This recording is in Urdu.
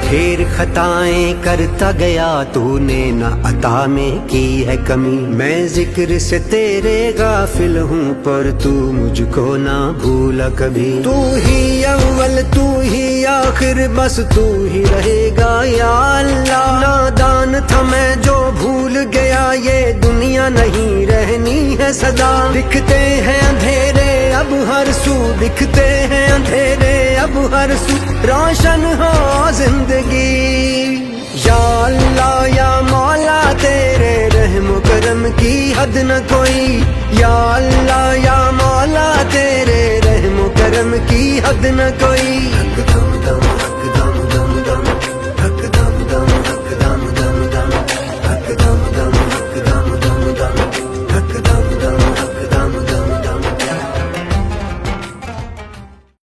ڈھیر خطائیں کرتا گیا تو نے نہ عطا میں کی ہے کمی، میں ذکر سے تیرے غافل ہوں پر تو مجھ کو نہ بھولا کبھی، تو ہی اول تو ہی آخر بس تو ہی رہے گا یا اللہ، نادان تھا میں جو بھول گیا یہ دنیا نہیں رہنی ہے سدا، دکھتے ہیں اندھیرے اب ہر سو، دکھتے ہیں اندھیرے اب ہر سو، روشن ہو زندگی، یا اللہ یا مولا تیرے رحم و کرم کی حد نہ کوئی، یا اللہ یا مولا تیرے رحم و کرم کی حد نہ کوئی۔